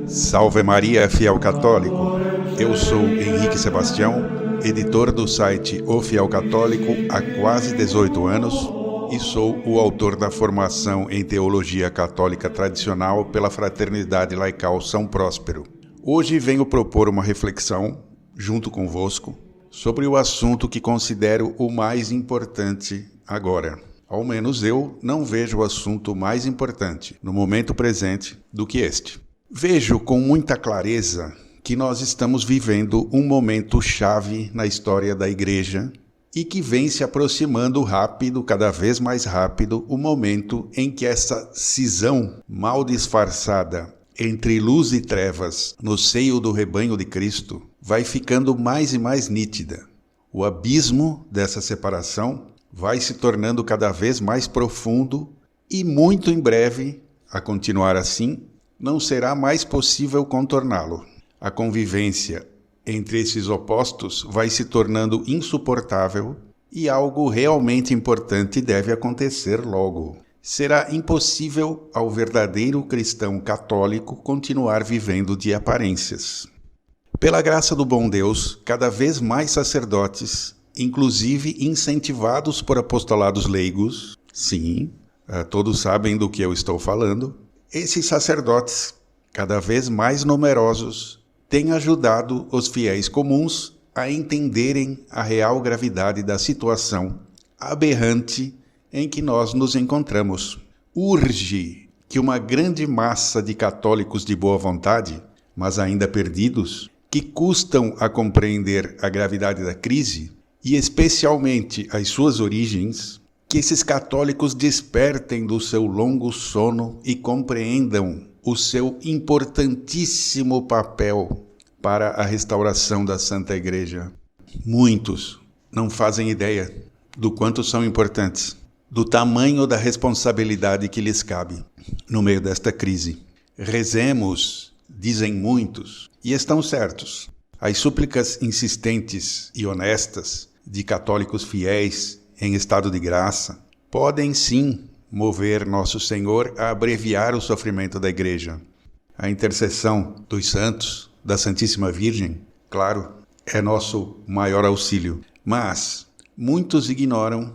Salve Maria, fiel católico! Eu sou Henrique Sebastião, editor do site O Fiel Católico há quase 18 anos e sou o autor da formação em Teologia Católica Tradicional pela Fraternidade Laical São Próspero. Hoje venho propor uma reflexão, junto convosco, sobre o assunto que considero o mais importante agora. Ao menos eu não vejo o assunto mais importante no momento presente do que este. Vejo com muita clareza que nós estamos vivendo um momento chave na história da Igreja e que vem se aproximando rápido, cada vez mais rápido, o momento em que essa cisão mal disfarçada entre luz e trevas no seio do rebanho de Cristo vai ficando mais e mais nítida. O abismo dessa separação vai se tornando cada vez mais profundo e muito em breve, a continuar assim, não será mais possível contorná-lo. A convivência entre esses opostos vai se tornando insuportável e algo realmente importante deve acontecer logo. Será impossível ao verdadeiro cristão católico continuar vivendo de aparências. Pela graça do bom Deus, cada vez mais sacerdotes, inclusive incentivados por apostolados leigos, sim, todos sabem do que eu estou falando, esses sacerdotes, cada vez mais numerosos, têm ajudado os fiéis comuns a entenderem a real gravidade da situação aberrante em que nós nos encontramos. Urge que uma grande massa de católicos de boa vontade, mas ainda perdidos, que custam a compreender a gravidade da crise, e especialmente as suas origens, que esses católicos despertem do seu longo sono e compreendam o seu importantíssimo papel para a restauração da Santa Igreja. Muitos não fazem ideia do quanto são importantes, do tamanho da responsabilidade que lhes cabe no meio desta crise. Rezemos, dizem muitos, e estão certos. As súplicas insistentes e honestas de católicos fiéis em estado de graça, podem sim mover Nosso Senhor a abreviar o sofrimento da Igreja. A intercessão dos santos, da Santíssima Virgem, claro, é nosso maior auxílio. Mas muitos ignoram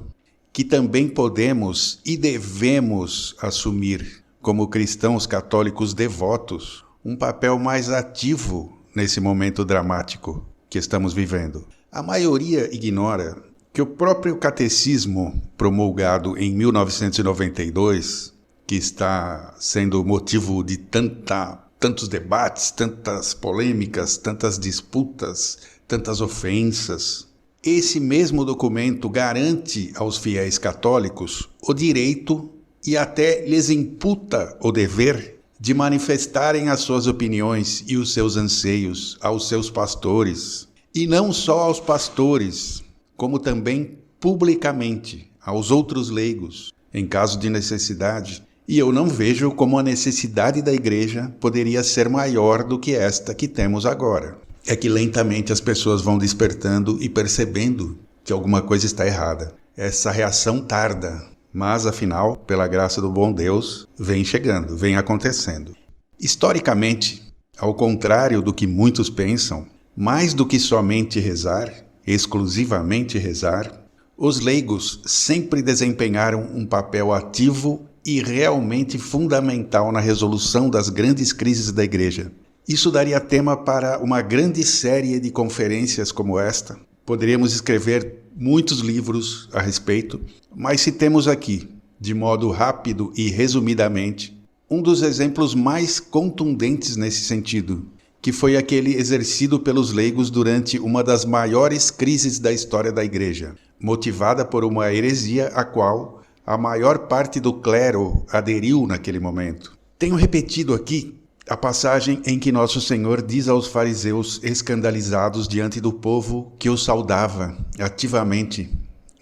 que também podemos e devemos assumir, como cristãos católicos devotos, um papel mais ativo nesse momento dramático que estamos vivendo. A maioria ignora que o próprio catecismo promulgado em 1992, que está sendo motivo de tantos debates, tantas polêmicas, tantas disputas, tantas ofensas, esse mesmo documento garante aos fiéis católicos o direito e até lhes imputa o dever de manifestarem as suas opiniões e os seus anseios aos seus pastores, e não só aos pastores, como também publicamente aos outros leigos, em caso de necessidade. E eu não vejo como a necessidade da Igreja poderia ser maior do que esta que temos agora. É que lentamente as pessoas vão despertando e percebendo que alguma coisa está errada. Essa reação tarda, mas afinal, pela graça do bom Deus, vem chegando, vem acontecendo. Historicamente, ao contrário do que muitos pensam, mais do que somente rezar, exclusivamente rezar, os leigos sempre desempenharam um papel ativo e realmente fundamental na resolução das grandes crises da Igreja. Isso daria tema para uma grande série de conferências como esta. Poderíamos escrever muitos livros a respeito, mas citemos aqui, de modo rápido e resumidamente, um dos exemplos mais contundentes nesse sentido, que foi aquele exercido pelos leigos durante uma das maiores crises da história da Igreja, motivada por uma heresia a qual a maior parte do clero aderiu naquele momento. Tenho repetido aqui a passagem em que Nosso Senhor diz aos fariseus escandalizados diante do povo que o saudava ativamente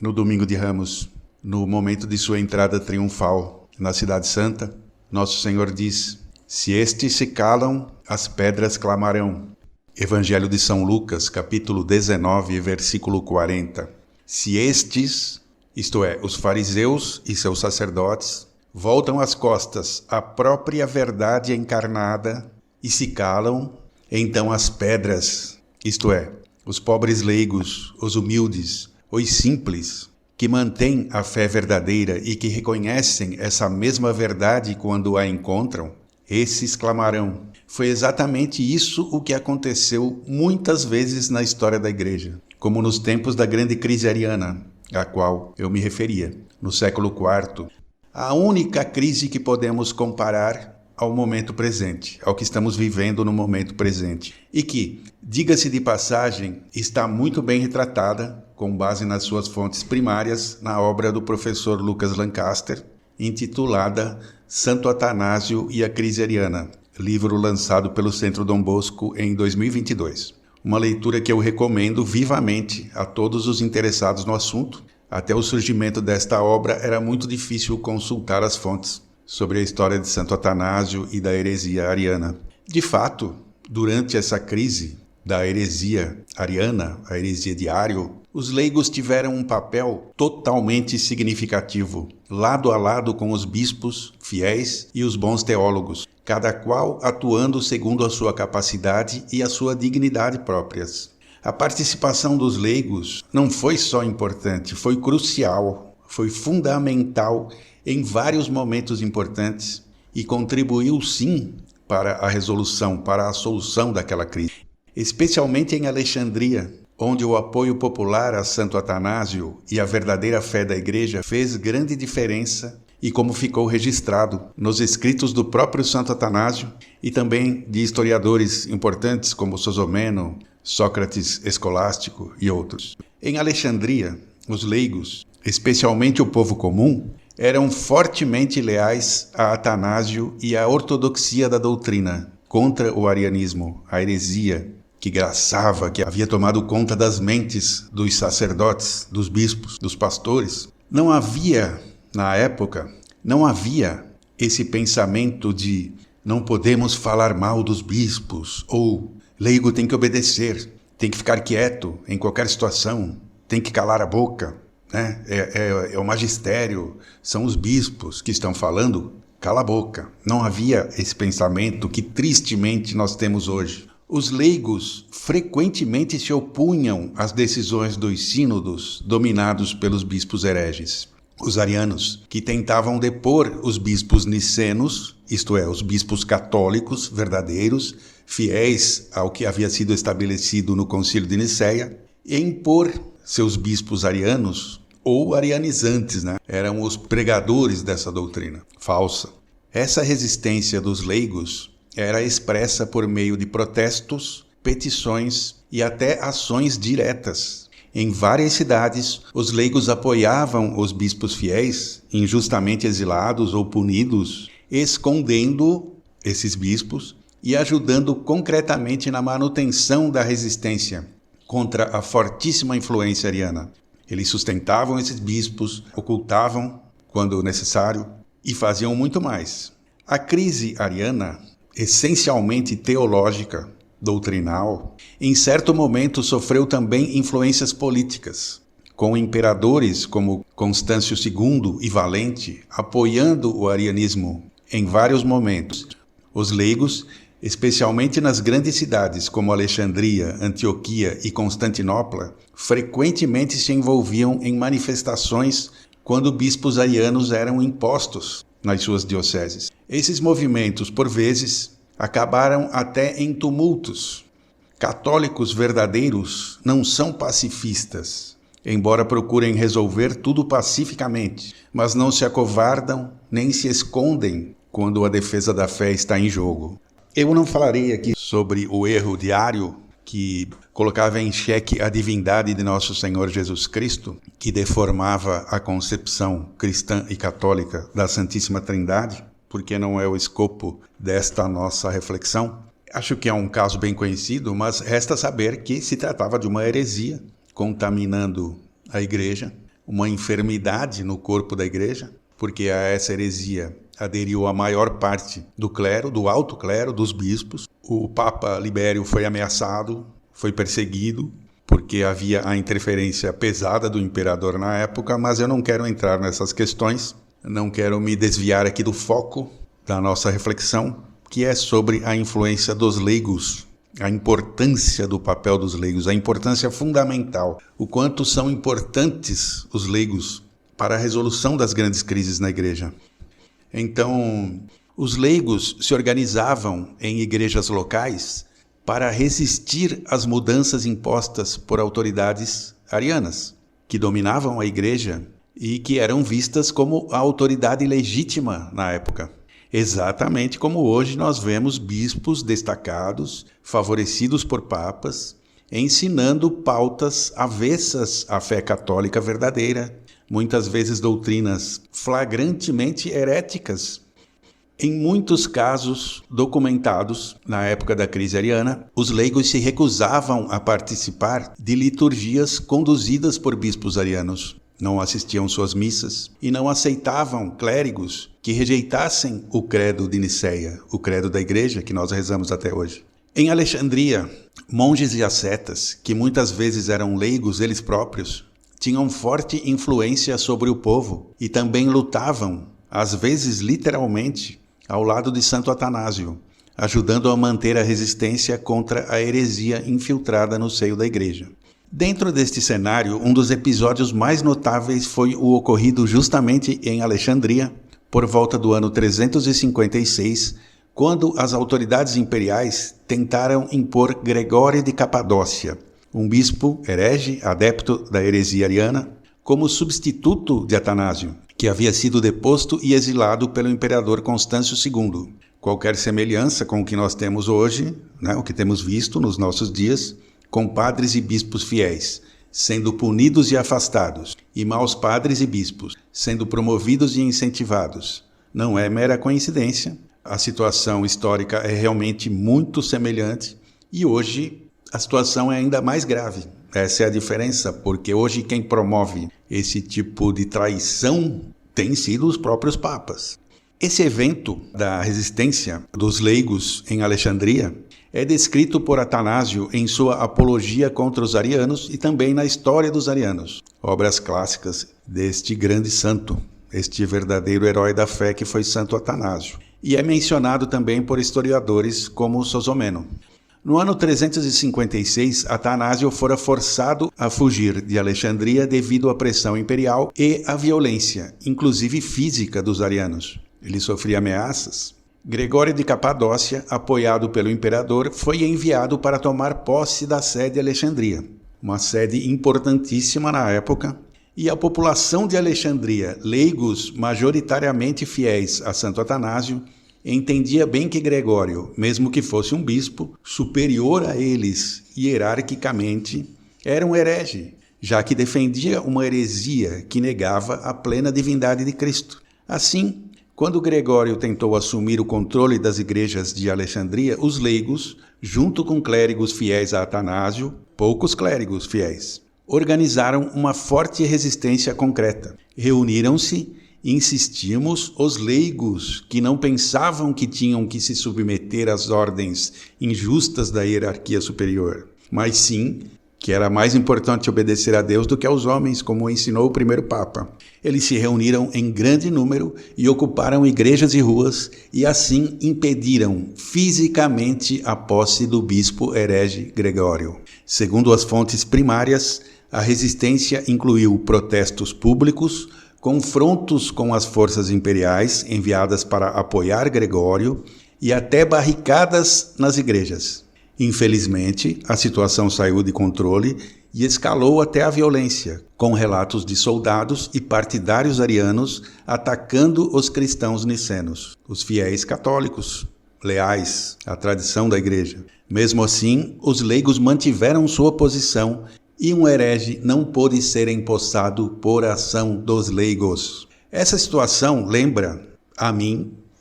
no Domingo de Ramos, no momento de sua entrada triunfal na Cidade Santa. Nosso Senhor diz: se estes se calam, as pedras clamarão. Evangelho de São Lucas, capítulo 19, versículo 40. Se estes, isto é, os fariseus e seus sacerdotes, voltam as costas à própria verdade encarnada e se calam, então as pedras, isto é, os pobres leigos, os humildes, os simples, que mantêm a fé verdadeira e que reconhecem essa mesma verdade quando a encontram, esses clamarão. Foi exatamente isso o que aconteceu muitas vezes na história da Igreja, como nos tempos da grande crise ariana, a qual eu me referia, no século IV. A única crise que podemos comparar ao momento presente, ao que estamos vivendo no momento presente. E que, diga-se de passagem, está muito bem retratada, com base nas suas fontes primárias, na obra do professor Lucas Lancaster, intitulada Santo Atanásio e a Crise Ariana, livro lançado pelo Centro Dom Bosco em 2022. Uma leitura que eu recomendo vivamente a todos os interessados no assunto. Até o surgimento desta obra era muito difícil consultar as fontes sobre a história de Santo Atanásio e da heresia ariana. De fato, durante essa crise da heresia ariana, a heresia de Ario, os leigos tiveram um papel totalmente significativo, lado a lado com os bispos fiéis e os bons teólogos, cada qual atuando segundo a sua capacidade e a sua dignidade próprias. A participação dos leigos não foi só importante, foi crucial, foi fundamental em vários momentos importantes e contribuiu sim para a resolução, para a solução daquela crise. Especialmente em Alexandria, onde o apoio popular a Santo Atanásio e a verdadeira fé da Igreja fez grande diferença e como ficou registrado nos escritos do próprio Santo Atanásio e também de historiadores importantes como Sosomeno, Sócrates Escolástico e outros. Em Alexandria, os leigos, especialmente o povo comum, eram fortemente leais a Atanásio e à ortodoxia da doutrina, contra o arianismo, a heresia que graçava, que havia tomado conta das mentes dos sacerdotes, dos bispos, dos pastores. Não havia, na época, esse pensamento de não podemos falar mal dos bispos, ou leigo tem que obedecer, tem que ficar quieto em qualquer situação, tem que calar a boca. É o magistério, são os bispos que estão falando, cala a boca. Não havia esse pensamento que tristemente nós temos hoje. Os leigos frequentemente se opunham às decisões dos sínodos dominados pelos bispos hereges. Os arianos, que tentavam depor os bispos nicenos, isto é, os bispos católicos verdadeiros, fiéis ao que havia sido estabelecido no Concílio de Nicéia, e impor seus bispos arianos ou arianizantes, eram os pregadores dessa doutrina falsa. Essa resistência dos leigos era expressa por meio de protestos, petições e até ações diretas. Em várias cidades, os leigos apoiavam os bispos fiéis, injustamente exilados ou punidos, escondendo esses bispos e ajudando concretamente na manutenção da resistência contra a fortíssima influência ariana. Eles sustentavam esses bispos, ocultavam quando necessário e faziam muito mais. A crise ariana, essencialmente teológica, doutrinal, em certo momento sofreu também influências políticas, com imperadores como Constâncio II e Valente apoiando o arianismo em vários momentos. Os leigos, especialmente nas grandes cidades como Alexandria, Antioquia e Constantinopla, frequentemente se envolviam em manifestações quando bispos arianos eram impostos nas suas dioceses. Esses movimentos, por vezes, acabaram até em tumultos. Católicos verdadeiros não são pacifistas, embora procurem resolver tudo pacificamente, mas não se acovardam nem se escondem quando a defesa da fé está em jogo. Eu não falarei aqui sobre o erro de Ario, que colocava em xeque a divindade de nosso Senhor Jesus Cristo, que deformava a concepção cristã e católica da Santíssima Trindade, porque não é o escopo desta nossa reflexão. Acho que é um caso bem conhecido, mas resta saber que se tratava de uma heresia contaminando a Igreja, uma enfermidade no corpo da Igreja, porque a essa heresia aderiu a maior parte do clero, do alto clero, dos bispos. O Papa Libério foi ameaçado, foi perseguido, porque havia a interferência pesada do imperador na época, mas eu não quero entrar nessas questões, não quero me desviar aqui do foco da nossa reflexão, que é sobre a influência dos leigos, a importância do papel dos leigos, a importância fundamental, o quanto são importantes os leigos para a resolução das grandes crises na igreja. Então, os leigos se organizavam em igrejas locais para resistir às mudanças impostas por autoridades arianas, que dominavam a igreja e que eram vistas como a autoridade legítima na época. Exatamente como hoje nós vemos bispos destacados, favorecidos por papas, ensinando pautas avessas à fé católica verdadeira, muitas vezes doutrinas flagrantemente heréticas. Em muitos casos documentados na época da crise ariana, os leigos se recusavam a participar de liturgias conduzidas por bispos arianos. Não assistiam suas missas e não aceitavam clérigos que rejeitassem o credo de Nicéia, o credo da igreja que nós rezamos até hoje. Em Alexandria, monges e ascetas, que muitas vezes eram leigos eles próprios, tinham forte influência sobre o povo e também lutavam, às vezes literalmente, ao lado de Santo Atanásio, ajudando a manter a resistência contra a heresia infiltrada no seio da igreja. Dentro deste cenário, um dos episódios mais notáveis foi o ocorrido justamente em Alexandria, por volta do ano 356, quando as autoridades imperiais tentaram impor Gregório de Capadócia, um bispo herege, adepto da heresia ariana, como substituto de Atanásio, que havia sido deposto e exilado pelo imperador Constâncio II. Qualquer semelhança com o que nós temos hoje, o que temos visto nos nossos dias, com padres e bispos fiéis, sendo punidos e afastados, e maus padres e bispos, sendo promovidos e incentivados. Não é mera coincidência, a situação histórica é realmente muito semelhante, e hoje a situação é ainda mais grave. Essa é a diferença, porque hoje quem promove esse tipo de traição tem sido os próprios papas. Esse evento da resistência dos leigos em Alexandria é descrito por Atanásio em sua Apologia contra os Arianos e também na História dos Arianos, obras clássicas deste grande santo, este verdadeiro herói da fé que foi Santo Atanásio. E é mencionado também por historiadores como Sosomeno. No ano 356, Atanásio fora forçado a fugir de Alexandria devido à pressão imperial e à violência, inclusive física, dos arianos. Ele sofria ameaças. Gregório de Capadócia, apoiado pelo imperador, foi enviado para tomar posse da sede de Alexandria, uma sede importantíssima na época, e a população de Alexandria, leigos majoritariamente fiéis a Santo Atanásio, entendia bem que Gregório, mesmo que fosse um bispo, superior a eles hierarquicamente, era um herege, já que defendia uma heresia que negava a plena divindade de Cristo. Assim, quando Gregório tentou assumir o controle das igrejas de Alexandria, os leigos, junto com clérigos fiéis a Atanásio, poucos clérigos fiéis, organizaram uma forte resistência concreta. Reuniram-se, insistimos, os leigos que não pensavam que tinham que se submeter às ordens injustas da hierarquia superior, mas sim que era mais importante obedecer a Deus do que aos homens, como ensinou o primeiro Papa. Eles se reuniram em grande número e ocuparam igrejas e ruas, e assim impediram fisicamente a posse do bispo herege Gregório. Segundo as fontes primárias, a resistência incluiu protestos públicos, confrontos com as forças imperiais enviadas para apoiar Gregório e até barricadas nas igrejas. Infelizmente, a situação saiu de controle e escalou até a violência, com relatos de soldados e partidários arianos atacando os cristãos nicenos, os fiéis católicos, leais à tradição da igreja. Mesmo assim, os leigos mantiveram sua posição e um herege não pôde ser empossado por ação dos leigos. Essa situação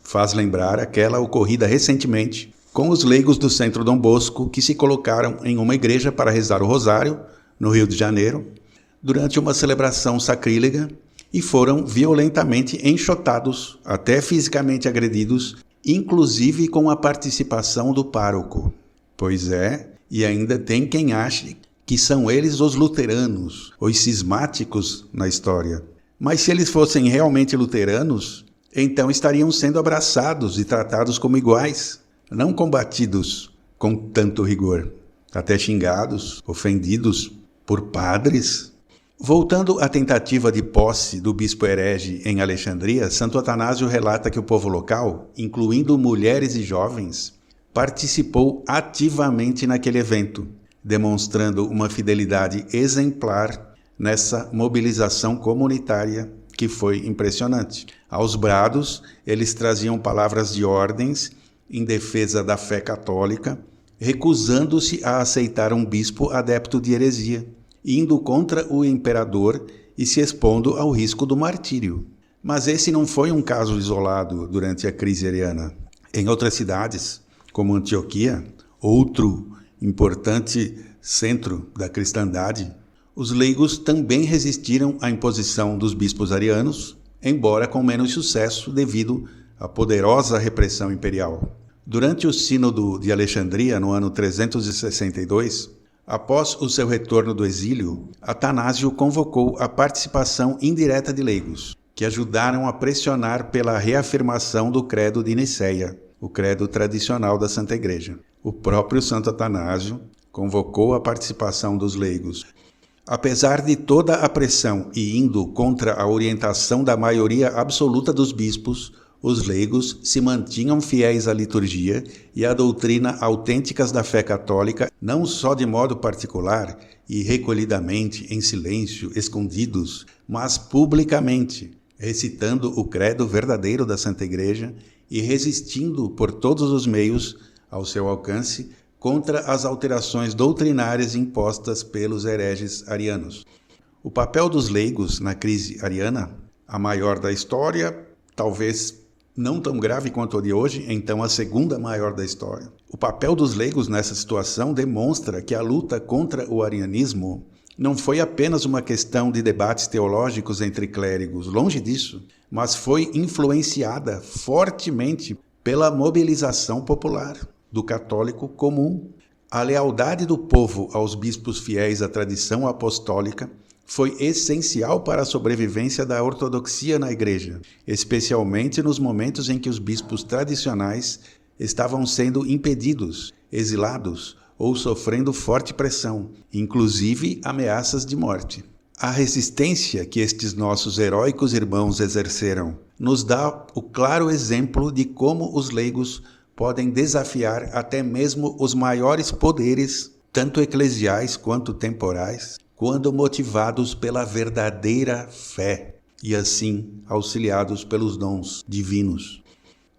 faz lembrar aquela ocorrida recentemente com os leigos do Centro Dom Bosco que se colocaram em uma igreja para rezar o rosário, no Rio de Janeiro, durante uma celebração sacrílega, e foram violentamente enxotados, até fisicamente agredidos, inclusive com a participação do pároco. Pois é, e ainda tem quem ache que são eles os luteranos, os cismáticos na história. Mas se eles fossem realmente luteranos, então estariam sendo abraçados e tratados como iguais, não combatidos com tanto rigor, até xingados, ofendidos por padres. Voltando à tentativa de posse do bispo herege em Alexandria, Santo Atanásio relata que o povo local, incluindo mulheres e jovens, participou ativamente naquele evento, demonstrando uma fidelidade exemplar nessa mobilização comunitária que foi impressionante. Aos brados, eles traziam palavras de ordens em defesa da fé católica, recusando-se a aceitar um bispo adepto de heresia, indo contra o imperador e se expondo ao risco do martírio. Mas esse não foi um caso isolado durante a crise ariana. Em outras cidades, como Antioquia, outro importante centro da cristandade, os leigos também resistiram à imposição dos bispos arianos, embora com menos sucesso devido à poderosa repressão imperial. Durante o Sínodo de Alexandria, no ano 362, após o seu retorno do exílio, Atanásio convocou a participação indireta de leigos, que ajudaram a pressionar pela reafirmação do credo de Nicéia, o credo tradicional da Santa Igreja. O próprio Santo Atanásio convocou a participação dos leigos. Apesar de toda a pressão e indo contra a orientação da maioria absoluta dos bispos, os leigos se mantinham fiéis à liturgia e à doutrina autênticas da fé católica, não só de modo particular e recolhidamente, em silêncio, escondidos, mas publicamente, recitando o credo verdadeiro da Santa Igreja e resistindo por todos os meios ao seu alcance contra as alterações doutrinárias impostas pelos hereges arianos. O papel dos leigos na crise ariana, a maior da história, talvez não tão grave quanto a de hoje, então a segunda maior da história. O papel dos leigos nessa situação demonstra que a luta contra o arianismo não foi apenas uma questão de debates teológicos entre clérigos, longe disso, mas foi influenciada fortemente pela mobilização popular do católico comum. A lealdade do povo aos bispos fiéis à tradição apostólica foi essencial para a sobrevivência da ortodoxia na Igreja, especialmente nos momentos em que os bispos tradicionais estavam sendo impedidos, exilados ou sofrendo forte pressão, inclusive ameaças de morte. A resistência que estes nossos heróicos irmãos exerceram nos dá o claro exemplo de como os leigos podem desafiar até mesmo os maiores poderes, tanto eclesiais quanto temporais, quando motivados pela verdadeira fé e assim auxiliados pelos dons divinos.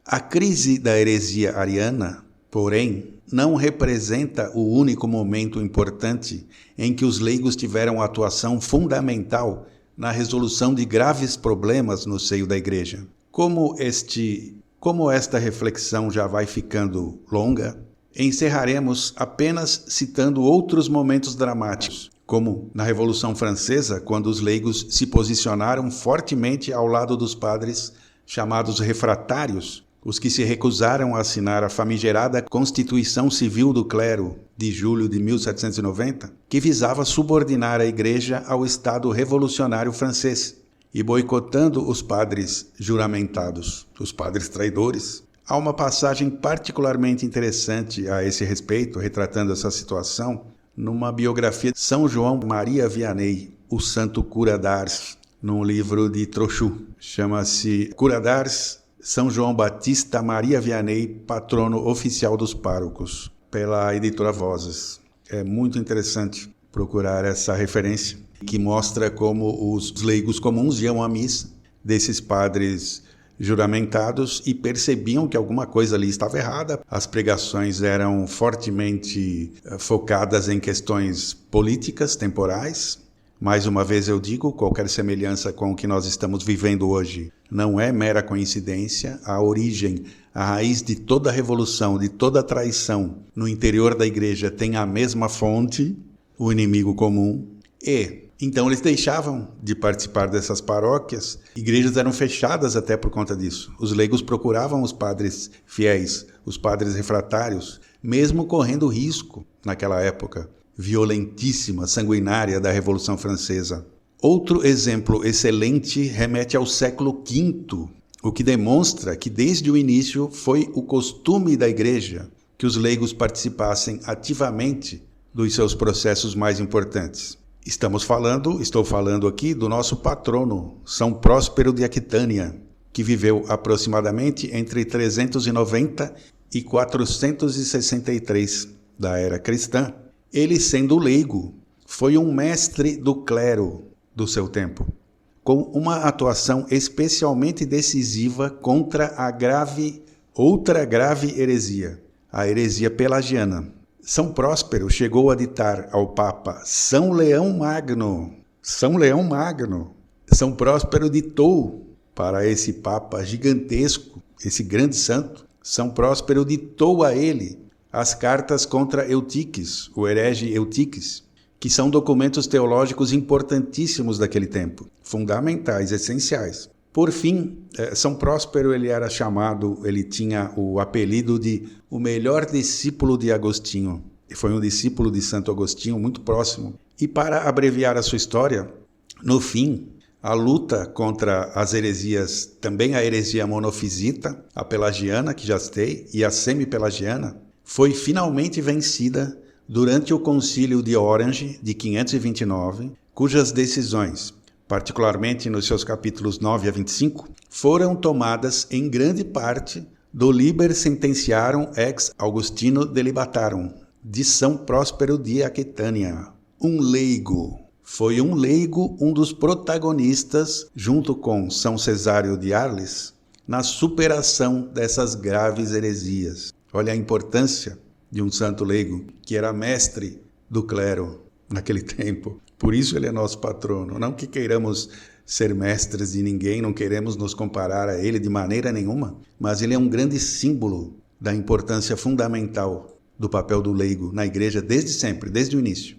A crise da heresia ariana, porém, não representa o único momento importante em que os leigos tiveram atuação fundamental na resolução de graves problemas no seio da Igreja. Como esta reflexão já vai ficando longa, encerraremos apenas citando outros momentos dramáticos, como na Revolução Francesa, quando os leigos se posicionaram fortemente ao lado dos padres chamados refratários, os que se recusaram a assinar a famigerada Constituição Civil do Clero de julho de 1790, que visava subordinar a Igreja ao Estado revolucionário francês, e boicotando os padres juramentados, os padres traidores. Há uma passagem particularmente interessante a esse respeito, retratando essa situação, numa biografia de São João Maria Vianney, o Santo Cura d'Ars, num livro de Trochu. Chama-se Cura d'Ars, São João Batista Maria Vianney, patrono oficial dos párocos, pela editora Vozes. É muito interessante procurar essa referência, que mostra como os leigos comuns iam à missa desses padres juramentados e percebiam que alguma coisa ali estava errada. As pregações eram fortemente focadas em questões políticas, temporais. Mais uma vez eu digo, qualquer semelhança com o que nós estamos vivendo hoje não é mera coincidência. A origem, a raiz de toda revolução, de toda traição no interior da Igreja tem a mesma fonte, o inimigo comum. E Então eles deixavam de participar dessas paróquias, igrejas eram fechadas até por conta disso. Os leigos procuravam os padres fiéis, os padres refratários, mesmo correndo risco, naquela época violentíssima, sanguinária da Revolução Francesa. Outro exemplo excelente remete ao século V, o que demonstra que desde o início foi o costume da igreja que os leigos participassem ativamente dos seus processos mais importantes. Estou falando aqui do nosso patrono, São Próspero de Aquitânia, que viveu aproximadamente entre 390 e 463 da era cristã. Ele, sendo leigo, foi um mestre do clero do seu tempo, com uma atuação especialmente decisiva contra a outra grave heresia, a heresia pelagiana. São Próspero chegou a ditar ao Papa São Leão Magno. São Próspero ditou para esse Papa gigantesco, esse grande santo. São Próspero ditou a ele as cartas contra Eutiques, o herege Eutiques, que são documentos teológicos importantíssimos daquele tempo, fundamentais, essenciais. Por fim, São Próspero ele tinha o apelido de o melhor discípulo de Agostinho. Foi um discípulo de Santo Agostinho muito próximo. E para abreviar a sua história, no fim, a luta contra as heresias, também a heresia monofisita, a pelagiana, que já citei, e a semi-pelagiana, foi finalmente vencida durante o Concílio de Orange, de 529, cujas decisões, particularmente nos seus capítulos 9 a 25, foram tomadas em grande parte do Liber Sententiarum ex Augustino Delibatarum, de São Próspero de Aquitânia. Foi um leigo um dos protagonistas, junto com São Cesário de Arles, na superação dessas graves heresias. Olha a importância de um santo leigo, que era mestre do clero naquele tempo. Por isso ele é nosso patrono. Não que queiramos ser mestres de ninguém, não queremos nos comparar a ele de maneira nenhuma, mas ele é um grande símbolo da importância fundamental do papel do leigo na igreja desde sempre, desde o início.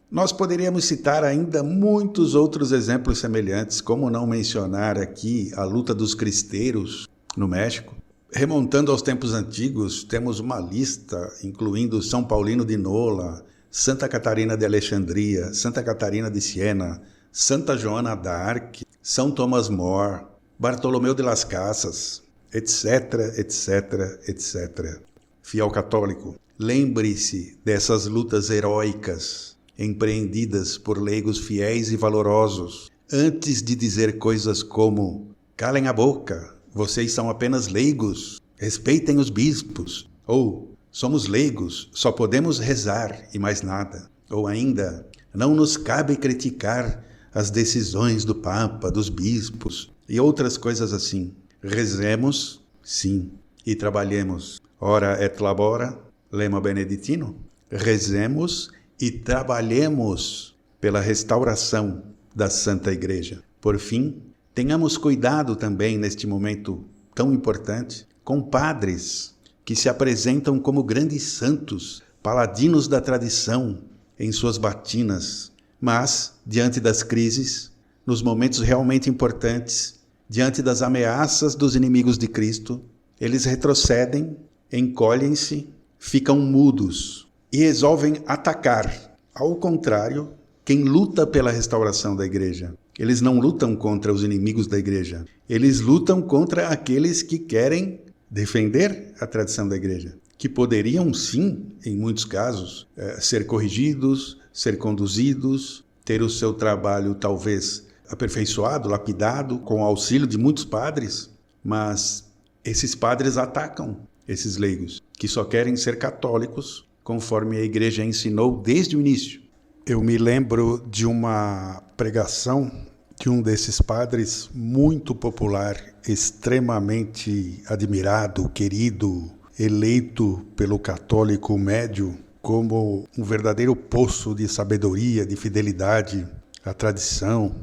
Nós poderíamos citar ainda muitos outros exemplos semelhantes, como não mencionar aqui a luta dos cristeiros no México. Remontando aos tempos antigos, temos uma lista, incluindo São Paulino de Nola, Santa Catarina de Alexandria, Santa Catarina de Siena, Santa Joana d'Arc, São Thomas More, Bartolomeu de las Casas, etc, etc, etc. Fiel católico, lembre-se dessas lutas heróicas empreendidas por leigos fiéis e valorosos, antes de dizer coisas como calem a boca, vocês são apenas leigos, respeitem os bispos, ou somos leigos, só podemos rezar e mais nada. Ou ainda, não nos cabe criticar as decisões do Papa, dos bispos e outras coisas assim. Rezemos, sim, e trabalhemos. Ora et labora, lema beneditino. Rezemos e trabalhemos pela restauração da Santa Igreja. Por fim, tenhamos cuidado também neste momento tão importante com padres que se apresentam como grandes santos, paladinos da tradição em suas batinas, mas, diante das crises, nos momentos realmente importantes, diante das ameaças dos inimigos de Cristo, eles retrocedem, encolhem-se, ficam mudos e resolvem atacar, ao contrário, quem luta pela restauração da igreja. Eles não lutam contra os inimigos da igreja, eles lutam contra aqueles que querem defender a tradição da igreja, que poderiam sim, em muitos casos, ser corrigidos, ser conduzidos, ter o seu trabalho talvez aperfeiçoado, lapidado, com o auxílio de muitos padres, mas esses padres atacam esses leigos, que só querem ser católicos, conforme a igreja ensinou desde o início. Eu me lembro de uma pregação de um desses padres muito popular, extremamente admirado, querido, eleito pelo católico médio como um verdadeiro poço de sabedoria, de fidelidade à tradição.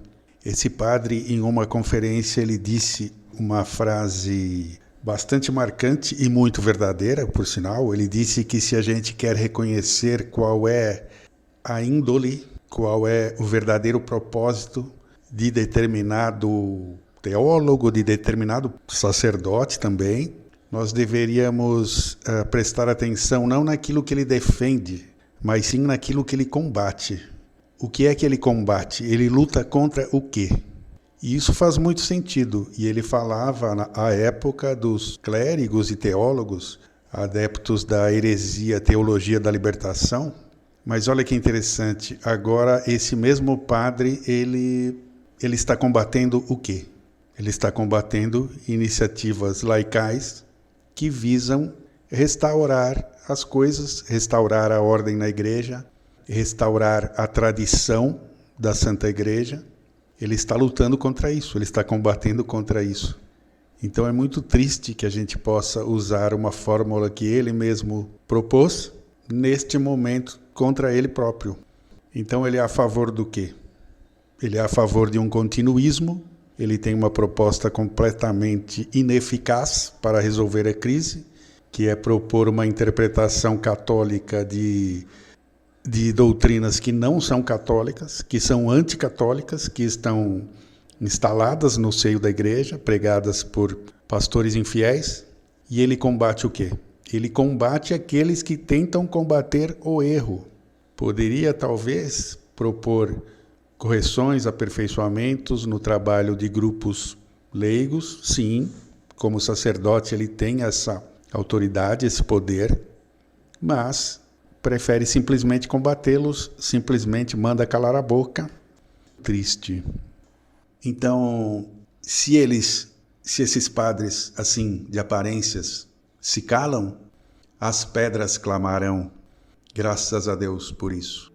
Esse padre, em uma conferência, ele disse uma frase bastante marcante e muito verdadeira, por sinal. Ele disse que se a gente quer reconhecer qual é a índole qual é o verdadeiro propósito de determinado teólogo, de determinado sacerdote também. Nós deveríamos prestar atenção não naquilo que ele defende, mas sim naquilo que ele combate. O que é que ele combate? Ele luta contra o quê? E isso faz muito sentido. E ele falava à época dos clérigos e teólogos, adeptos da heresia teologia da libertação. Mas olha que interessante, agora esse mesmo padre, ele está combatendo o quê? Ele está combatendo iniciativas laicais que visam restaurar as coisas, restaurar a ordem na igreja, restaurar a tradição da Santa Igreja. Ele está lutando contra isso, ele está combatendo contra isso. Então é muito triste que a gente possa usar uma fórmula que ele mesmo propôs, neste momento, contra ele próprio. Então ele é a favor do quê? Ele é a favor de um continuismo, ele tem uma proposta completamente ineficaz para resolver a crise, que é propor uma interpretação católica de doutrinas que não são católicas, que são anticatólicas, que estão instaladas no seio da igreja, pregadas por pastores infiéis. E ele combate o quê? Ele combate aqueles que tentam combater o erro. Poderia, talvez, propor correções, aperfeiçoamentos no trabalho de grupos leigos, sim, como sacerdote ele tem essa autoridade, esse poder, mas prefere simplesmente combatê-los, simplesmente manda calar a boca. Triste. Então, se esses padres, assim, de aparências, se calam, as pedras clamarão. Graças a Deus por isso.